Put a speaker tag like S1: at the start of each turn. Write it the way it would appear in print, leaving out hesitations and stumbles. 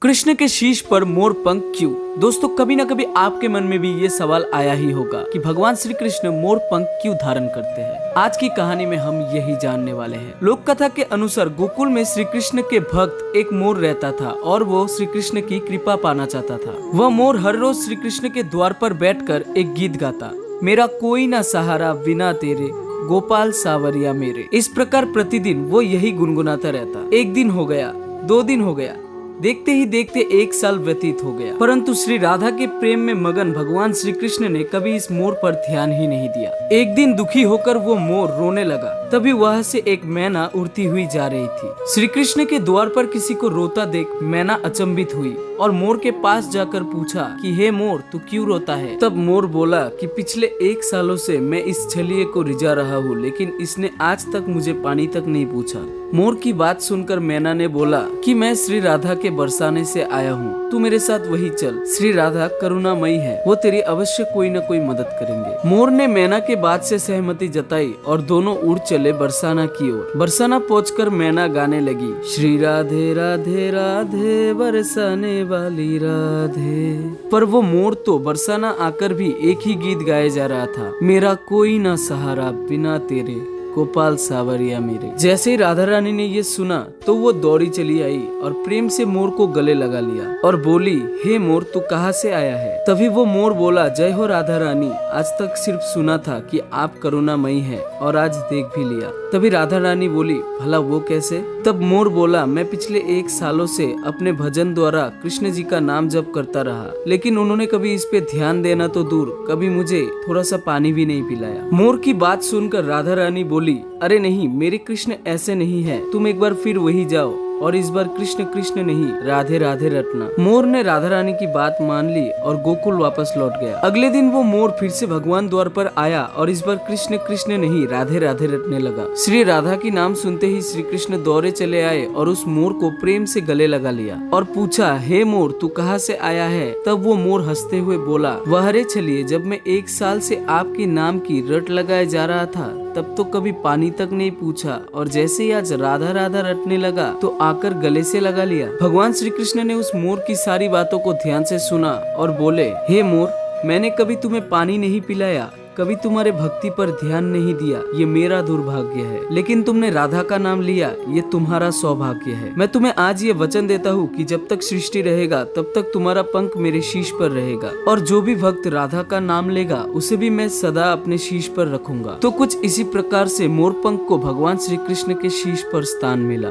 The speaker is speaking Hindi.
S1: कृष्ण के शीश पर मोर पंख क्यों? दोस्तों, कभी ना कभी आपके मन में भी ये सवाल आया ही होगा कि भगवान श्री कृष्ण मोर पंख क्यों धारण करते हैं। आज की कहानी में हम यही जानने वाले हैं। लोक कथा के अनुसार गोकुल में श्री कृष्ण के भक्त एक मोर रहता था और वो श्री कृष्ण की कृपा पाना चाहता था। वह मोर हर रोज श्री कृष्ण के द्वार पर बैठकर एक गीत गाता, मेरा कोई ना सहारा बिना तेरे, गोपाल सावरिया मेरे। इस प्रकार प्रतिदिन वो यही गुनगुनाता रहता। एक दिन हो गया, 2 दिन हो गया, देखते ही देखते 1 साल व्यतीत हो गया, परंतु श्री राधा के प्रेम में मगन भगवान श्री कृष्ण ने कभी इस मोर पर ध्यान ही नहीं दिया। एक दिन दुखी होकर वो मोर रोने लगा। तभी वहां से एक मैना उड़ती हुई जा रही थी। श्री कृष्ण के द्वार पर किसी को रोता देख मैना अचंभित हुई और मोर के पास जाकर पूछा कि हे मोर, तू क्यों रोता है? तब मोर बोला कि पिछले 1 सालों से मैं इस छलिए को रिझा रहा हूँ, लेकिन इसने आज तक मुझे पानी तक नहीं पूछा। मोर की बात सुनकर मैना ने बोला कि मैं श्री राधा के बरसाने से आया हूँ, तू मेरे साथ वही चल। श्री राधा करुणामयी है, वो तेरी अवश्य कोई न कोई मदद करेंगे। मोर ने मैना के बात से सहमति जताई और दोनों उड़ चले बरसाना की ओर। बरसाना पहुंचकर मैना गाने लगी, श्री राधे राधे राधे बरसाने वाली राधे। पर वो मोर तो बरसाना आकर भी एक ही गीत गाए जा रहा था, मेरा कोई ना सहारा बिना तेरे, गोपाल सावरिया मेरे। जैसे ही राधा रानी ने ये सुना तो वो दौड़ी चली आई और प्रेम से मोर को गले लगा लिया और बोली, हे मोर, तू कहाँ से आया है? तभी वो मोर बोला, जय हो राधा रानी, आज तक सिर्फ सुना था कि आप करुणामयी है और आज देख भी लिया। तभी राधा रानी बोली, भला वो कैसे? तब मोर बोला, मैं पिछले 1 सालों से अपने भजन द्वारा कृष्ण जी का नाम जप करता रहा, लेकिन उन्होंने कभी इस पे ध्यान देना तो दूर, कभी मुझे थोड़ा सा पानी भी नहीं पिलाया। मोर की बात सुनकर राधा रानी बोली, अरे नहीं, मेरे कृष्ण ऐसे नहीं है, तुम एक बार फिर वही जाओ और इस बार कृष्ण कृष्ण नहीं, राधे राधे रटना। मोर ने राधा रानी की बात मान ली और गोकुल वापस लौट गया। अगले दिन वो मोर फिर से भगवान द्वार पर आया और इस बार कृष्ण कृष्ण नहीं, राधे राधे रटने लगा। श्री राधा की नाम सुनते ही श्री कृष्ण दौड़े चले आए और उस मोर को प्रेम से गले लगा लिया और पूछा, हे मोर, तू कहाँ से आया है? तब वो मोर हंसते हुए बोला, वहरे चलिए, जब मैं 1 साल से आपके नाम की रट लगाए जा रहा था तब तो कभी पानी तक नहीं पूछा, और जैसे ही आज राधा राधा रटने लगा तो आकर गले से लगा लिया। भगवान श्री कृष्ण ने उस मोर की सारी बातों को ध्यान से सुना और बोले, हे मोर, मैंने कभी तुम्हें पानी नहीं पिलाया, कभी तुम्हारे भक्ति पर ध्यान नहीं दिया, ये मेरा दुर्भाग्य है, लेकिन तुमने राधा का नाम लिया, ये तुम्हारा सौभाग्य है। मैं तुम्हें आज ये वचन देता हूँ कि जब तक सृष्टि रहेगा तब तक तुम्हारा पंख मेरे शीश पर रहेगा, और जो भी भक्त राधा का नाम लेगा उसे भी मैं सदा अपने शीश पर रखूंगा। तो कुछ इसी प्रकार से मोर पंख को भगवान श्री कृष्ण के शीश पर स्थान मिला।